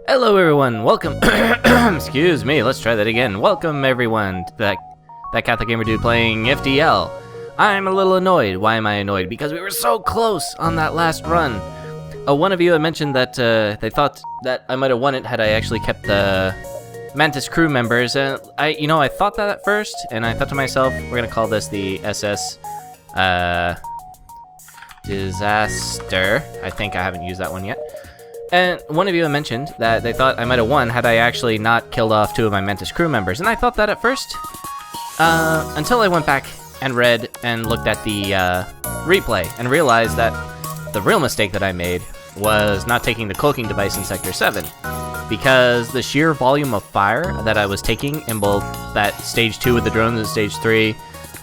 Hello everyone, welcome, excuse me, let's try that again. Welcome everyone to that Catholic Gamer Dude playing FTL. I'm a little annoyed. Why am I annoyed? Because we were so close on that last run. One of you had mentioned that they thought that I might have won it had I actually kept the Mantis crew members. And I thought that at first, and I thought to myself, we're gonna call this the SS Disaster. I think I haven't used that one yet. And one of you had mentioned that they thought I might have won had I actually not killed off 2 of my Mantis crew members. And I thought that at first, until I went back and read and looked at the replay and realized that the real mistake that I made was not taking the cloaking device in Sector 7. Because the sheer volume of fire that I was taking in both that Stage 2 with the drones and Stage 3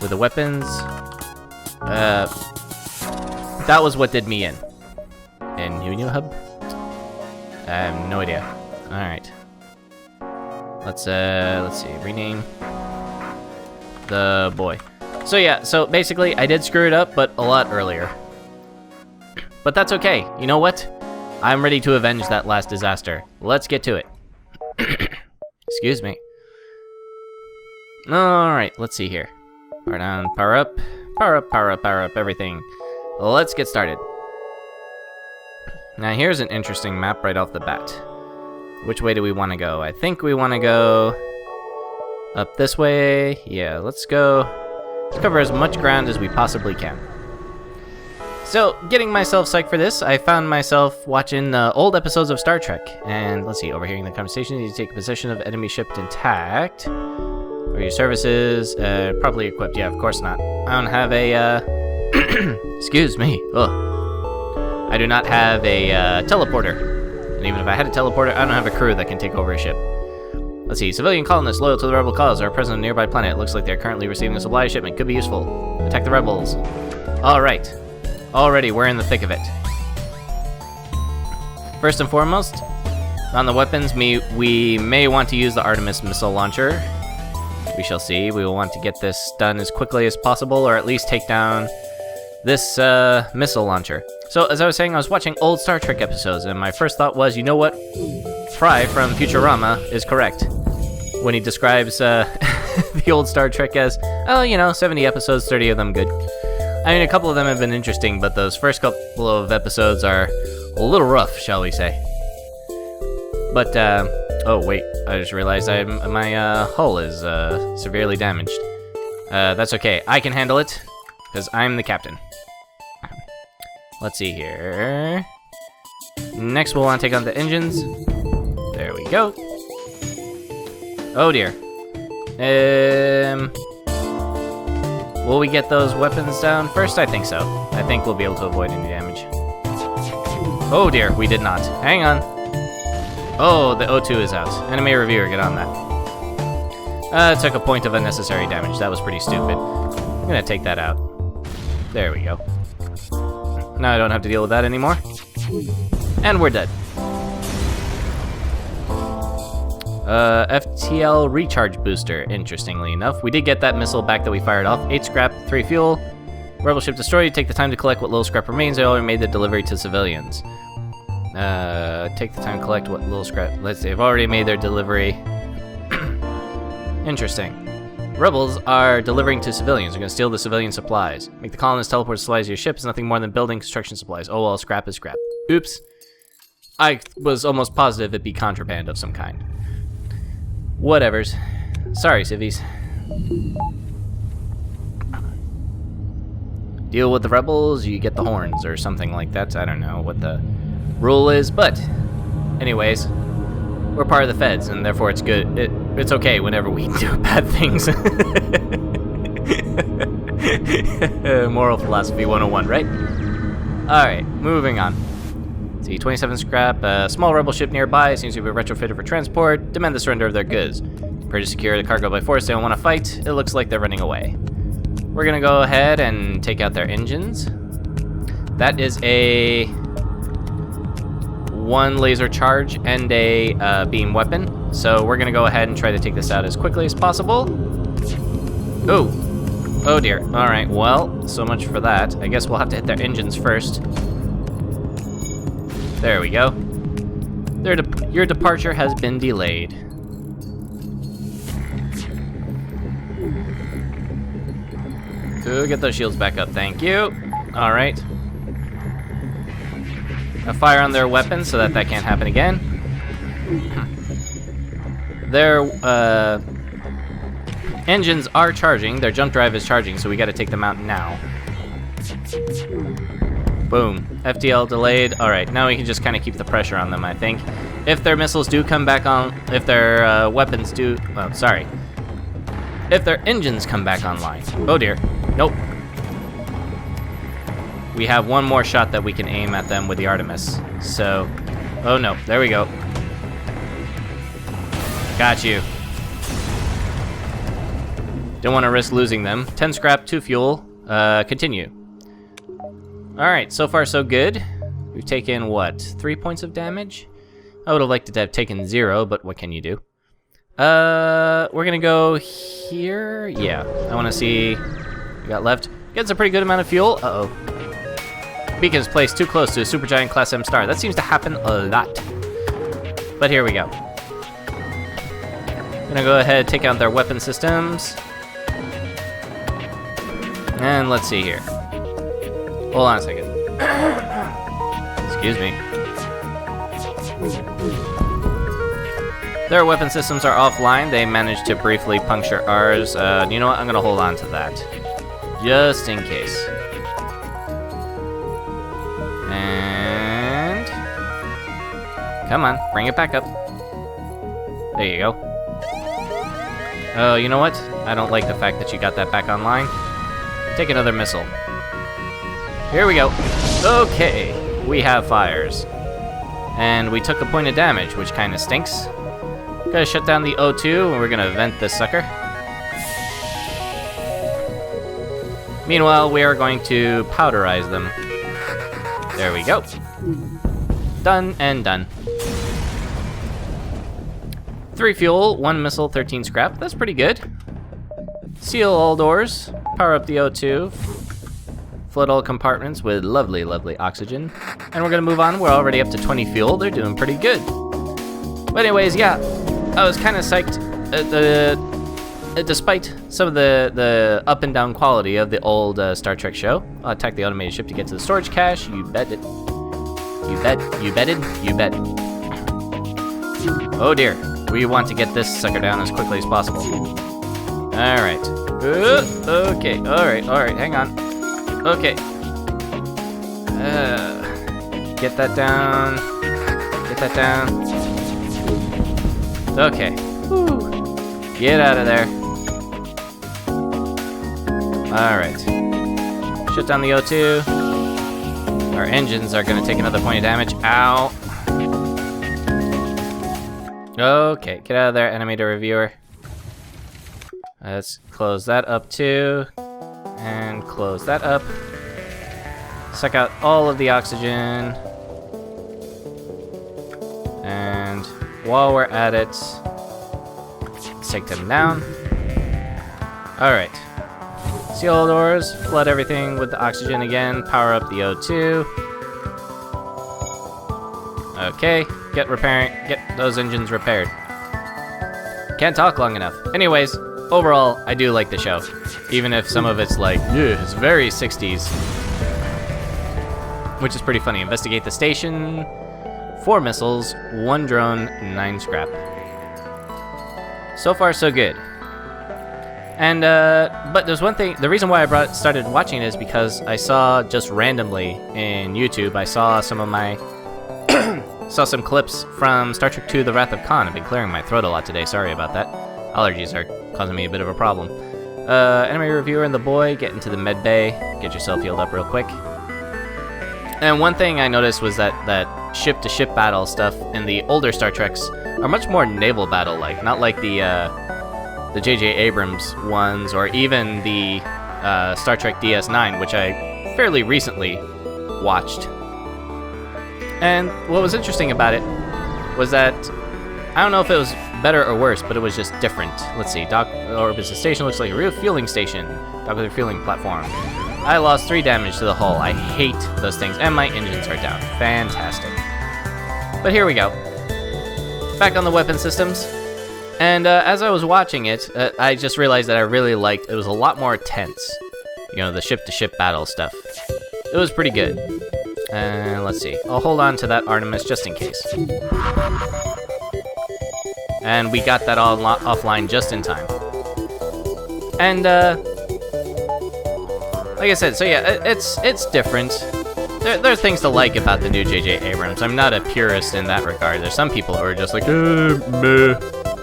with the weapons, that was what did me in. And Union Hub? I have no idea. Alright. Let's see. Rename the boy. So yeah, so basically I did screw it up, but a lot earlier. But that's okay. You know what? I'm ready to avenge that last disaster. Let's get to it. Excuse me. Alright, let's see here. Power down, power up. Power up, power up, power up, everything. Let's get started. Now here's an interesting map right off the bat. Which way do we want to go? I think we want to go up this way. Yeah, let's go. Let's cover as much ground as we possibly can. So, getting myself psyched for this, I found myself watching old episodes of Star Trek. And let's see, overhearing the conversation, you need to take possession of enemy ship intact. Or your services, properly equipped. Yeah, of course not. I don't have a, excuse me. Ugh. I do not have a teleporter. And even if I had a teleporter, I don't have a crew that can take over a ship. Let's see. Civilian colonists loyal to the rebel cause are present on a nearby planet. It looks like they're currently receiving a supply shipment. Could be useful. Attack the rebels. Alright. Already, we're in the thick of it. First and foremost, on the weapons, we may want to use the Artemis missile launcher. We shall see. We will want to get this done as quickly as possible, or at least take down this missile launcher. So, as I was saying, I was watching old Star Trek episodes, and my first thought was, you know what? Fry from Futurama is correct when he describes the old Star Trek as, 70 episodes, 30 of them good. I mean, a couple of them have been interesting, but those first couple of episodes are a little rough, shall we say. But, oh wait, I just realized my hull is severely damaged. That's okay, I can handle it, because I'm the captain. Let's see here. Next, we'll want to take on the engines. There we go. Oh dear. Will we get those weapons down first? I think so. I think we'll be able to avoid any damage. Oh dear, we did not. Hang on. Oh, the O2 is out. Enemy reviewer, get on that. Took a point of unnecessary damage. That was pretty stupid. I'm gonna take that out. There we go. Now I don't have to deal with that anymore. And we're dead. FTL recharge booster, interestingly enough. We did get that missile back that we fired off. 8 scrap, 3 fuel. Rebel ship destroyed. Take the time to collect what little scrap remains. They already made the delivery to civilians. Take the time to collect what little scrap. Let's see, they've already made their delivery. Interesting. Rebels are delivering to civilians. They're going to steal the civilian supplies. Make the colonists teleport supplies to your ship is nothing more than building construction supplies. Oh well, scrap is scrap. Oops. I was almost positive it'd be contraband of some kind. Whatevers. Sorry, civvies. Deal with the rebels, you get the horns, or something like that. I don't know what the rule is, but anyways, we're part of the feds, and therefore it's good. It's okay whenever we do bad things. Moral philosophy 101, right? Alright, moving on. Let's see, 27 scrap. A small rebel ship nearby seems to be retrofitted for transport. Demand the surrender of their goods. Prepare to secure the cargo by force. They don't want to fight. It looks like they're running away. We're gonna go ahead and take out their engines. That is a 1 laser charge and a beam weapon. So we're gonna go ahead and try to take this out as quickly as possible. Oh dear. Alright, well, so much for that. I guess we'll have to hit their engines first. There we go. Your departure has been delayed. Ooh, get those shields back up, thank you. Alright. Fire on their weapons so that can't happen again. Their engines are charging, their jump drive is charging, so we gotta take them out now. Boom. FTL delayed. Alright, now we can just kind of keep the pressure on them, I think. If their missiles do come back on, if their weapons do, well, sorry. If their engines come back online. Oh dear. Nope. We have one more shot that we can aim at them with the Artemis. So, oh no, there we go. Got you. Don't want to risk losing them. 10 scrap, 2 fuel. Continue. Alright, so far so good. We've taken, what, 3 points of damage? I would have liked to have taken 0, but what can you do? We're gonna go here. Yeah, I want to see what we got left. Gets a pretty good amount of fuel. Uh-oh. Beacon is placed too close to a Supergiant Class M star. That seems to happen a lot. But here we go. Gonna go ahead and take out their weapon systems. And let's see here. Hold on a second. Excuse me. Their weapon systems are offline. They managed to briefly puncture ours. You know what? I'm gonna hold on to that. Just in case. And... come on, bring it back up. There you go. Oh, you know what? I don't like the fact that you got that back online. Take another missile. Here we go. Okay, we have fires. And we took a point of damage, which kind of stinks. Gotta shut down the O2, and we're gonna vent this sucker. Meanwhile, we are going to powderize them. There we go. Done and done. 3 fuel, 1 missile, 13 scrap. That's pretty good. Seal all doors. Power up the O2. Flood all compartments with lovely, lovely oxygen. And we're gonna move on. We're already up to 20 fuel. They're doing pretty good. But anyways, yeah. I was kind of psyched. Despite some of the up and down quality of the old Star Trek show. I'll attack the automated ship to get to the storage cache. You bet it. You bet. You betted. You bet. Oh dear. We want to get this sucker down as quickly as possible. Alright. Okay. Alright. Hang on. Okay. Get that down. Get that down. Okay. Whew. Get out of there. Alright. Shut down the O2. Our engines are going to take another point of damage. Ow. Okay, get out of there, animator reviewer. Let's close that up too. And close that up. Suck out all of the oxygen. And while we're at it, let's take them down. Alright. Seal all doors, flood everything with the oxygen again, power up the O2. Okay, get those engines repaired. Can't talk long enough. Anyways, overall, I do like the show. Even if some of it's like, it's very 60s. Which is pretty funny. Investigate the station. 4 missiles, 1 drone, 9 scrap. So far, so good. And, but there's one thing, the reason why I started watching it is because I saw just randomly in YouTube, I saw some of my, saw some clips from Star Trek II, The Wrath of Khan. I've been clearing my throat a lot today, sorry about that. Allergies are causing me a bit of a problem. Enemy reviewer and the boy, get into the med bay, get yourself healed up real quick. And one thing I noticed was that ship-to-ship battle stuff in the older Star Treks are much more naval battle-like, not like the J.J. Abrams ones, or even the Star Trek DS9, which I fairly recently watched. And what was interesting about it was that, I don't know if it was better or worse, but it was just different. Let's see, dock orbits the station, looks like a real fueling station. Dock with a fueling platform. I lost 3 damage to the hull. I hate those things, and my engines are down. Fantastic. But here we go. back on the weapon systems. And as I was watching it, I just realized that I really liked it. Was a lot more tense. You know, the ship-to-ship battle stuff. It was pretty good. And let's see. I'll hold on to that Artemis just in case. And we got that all offline just in time. And like I said, so yeah, it's different. There are things to like about the new J.J. Abrams. I'm not a purist in that regard. There's some people who are just like, meh.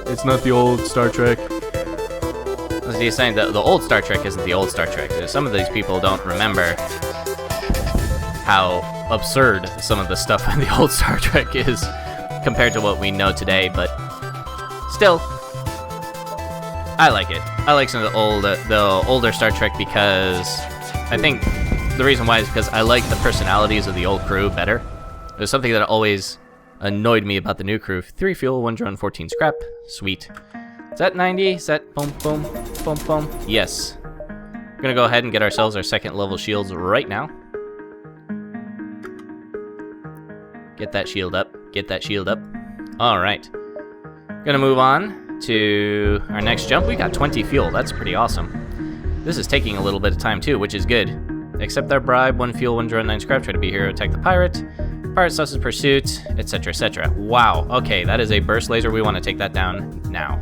It's not the old Star Trek. As he's saying, the old Star Trek isn't the old Star Trek. Some of these people don't remember how absurd some of the stuff in the old Star Trek is compared to what we know today, but still, I like it. I like some of the older Star Trek because I think the reason why is because I like the personalities of the old crew better. There's something that always annoyed me about the new crew. 3 fuel, 1 drone, 14 scrap. Sweet. Is that 90? Is that boom, boom, boom, boom? Yes. We're gonna go ahead and get ourselves our 2nd level shields right now. Get that shield up. Get that shield up. Alright. Gonna move on to our next jump. We got 20 fuel. That's pretty awesome. This is taking a little bit of time too, which is good. Accept our bribe. 1 fuel, 1 drone, 9 scrap. Try to be a hero. Attack the pirate. Pirate Sauce's pursuit, etc., etc. Wow, okay, that is a burst laser. We want to take that down now.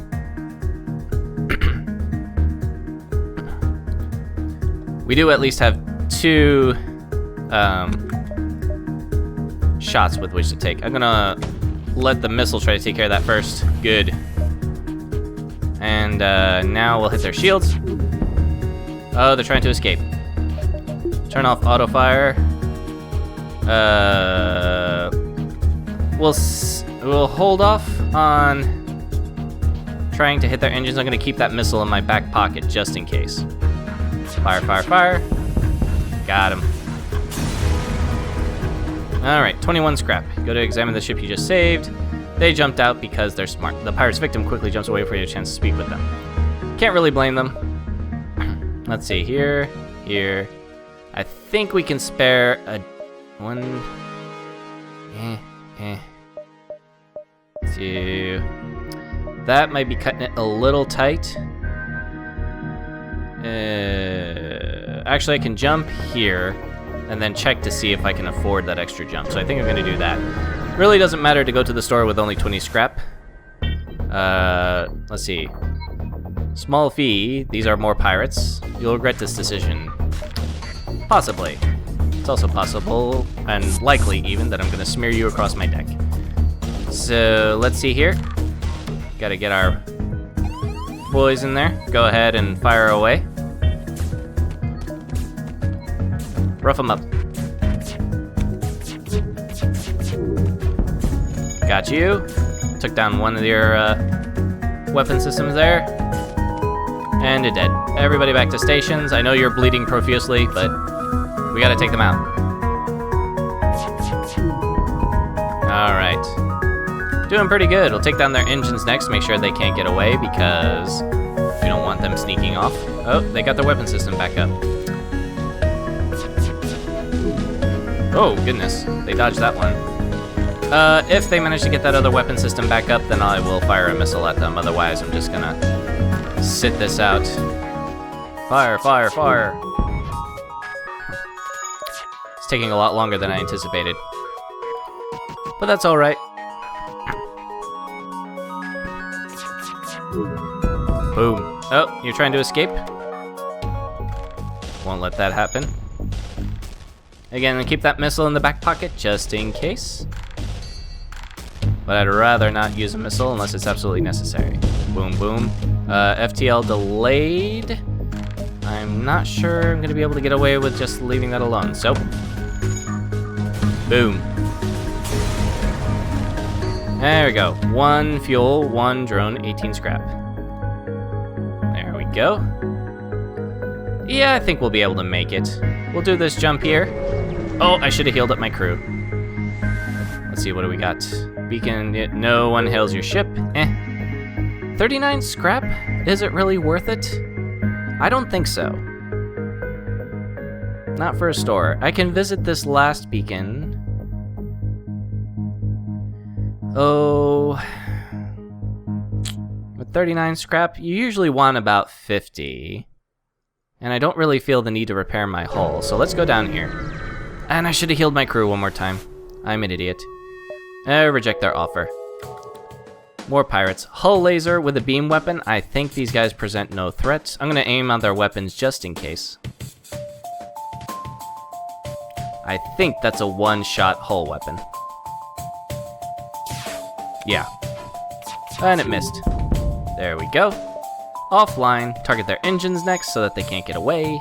We do at least have 2 shots with which to take. I'm gonna let the missile try to take care of that first. Good. And now we'll hit their shields. Oh, they're trying to escape. Turn off auto fire. We'll hold off on trying to hit their engines. I'm gonna keep that missile in my back pocket just in case. Fire, fire, fire. Got him. Alright, 21 scrap. Go to examine the ship you just saved. They jumped out because they're smart. The pirate's victim quickly jumps away for you a chance to speak with them. Can't really blame them. Let's see, here. I think we can spare a one. 2. That might be cutting it a little tight. Actually, I can jump here and then check to see if I can afford that extra jump. So I think I'm going to do that. Really doesn't matter to go to the store with only 20 scrap. Let's see. Small fee. These are more pirates. You'll regret this decision. Possibly. It's also possible, and likely even, that I'm going to smear you across my deck. So, let's see here. Gotta get our boys in there. Go ahead and fire away. Rough them up. Got you. Took down one of your weapon systems there. And you're dead. Everybody back to stations. I know you're bleeding profusely, but we gotta take them out. Alright. Doing pretty good. We'll take down their engines next, make sure they can't get away, because we don't want them sneaking off. Oh, they got their weapon system back up. Oh, goodness. They dodged that one. If they manage to get that other weapon system back up, then I will fire a missile at them. Otherwise, I'm just gonna sit this out. Fire, fire, fire. It's taking a lot longer than I anticipated. But that's alright. Boom. Oh, you're trying to escape? Won't let that happen. Again, keep that missile in the back pocket just in case. But I'd rather not use a missile unless it's absolutely necessary. Boom, boom. FTL delayed. I'm not sure I'm going to be able to get away with just leaving that alone. So, boom. There we go. 1 fuel, 1 drone, 18 scrap. There we go. Yeah, I think we'll be able to make it. We'll do this jump here. Oh, I should have healed up my crew. Let's see, what do we got? Beacon, no one hails your ship. 39 scrap? Is it really worth it? I don't think so. Not for a store. I can visit this last beacon. Oh... With 39 scrap, you usually want about 50. And I don't really feel the need to repair my hull, so let's go down here. And I should have healed my crew one more time. I'm an idiot. Reject their offer. More pirates. Hull laser with a beam weapon. I think these guys present no threat. I'm gonna aim on their weapons just in case. I think that's a one-shot hull weapon. Yeah. And it missed. There we go. Offline. Target their engines next so that they can't get away.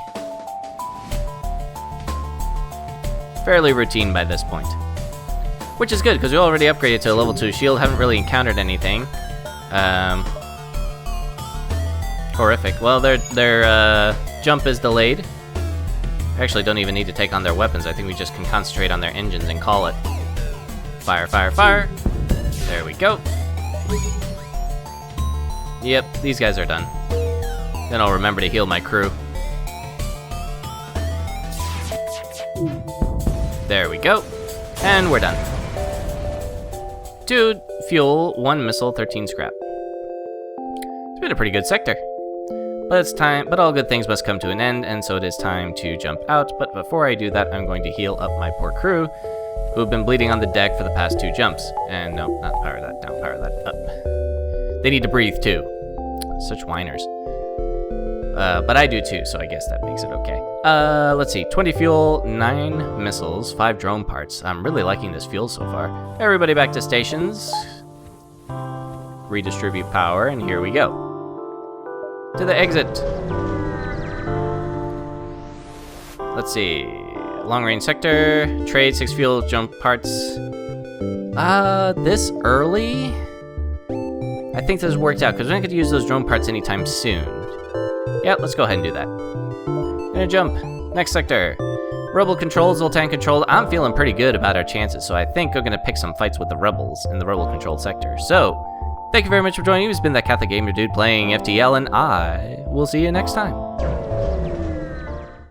Fairly routine by this point. Which is good, because we already upgraded to a level 2 shield, haven't really encountered anything. Horrific. Well, their jump is delayed. Actually, don't even need to take on their weapons. I think we just can concentrate on their engines and call it. Fire, fire, fire. There we go. Yep, these guys are done. Then I'll remember to heal my crew. There we go. And we're done. 2 fuel, 1 missile, 13 scrap. It's been a pretty good sector. But it's time, but all good things must come to an end, and so it is time to jump out. But before I do that, I'm going to heal up my poor crew, who have been bleeding on the deck for the past 2 jumps. And no, not power that down, power that up. They need to breathe too. Such whiners. But I do too, so I guess that makes it okay. Let's see. 20 fuel, 9 missiles, 5 drone parts. I'm really liking this fuel so far. Everybody back to stations. Redistribute power, and here we go. To the exit. Let's see. Long range sector. Trade, 6 fuel, jump parts. This early? I think this worked out, because we're not going to use those drone parts anytime soon. Yeah, let's go ahead and do that. Gonna jump. Next sector. Rebel controlled, Zoltan controlled. I'm feeling pretty good about our chances, so I think we're gonna pick some fights with the rebels in the rebel controlled sector. So, thank you very much for joining me. It's been that Catholic Gamer Dude playing FTL, and I will see you next time.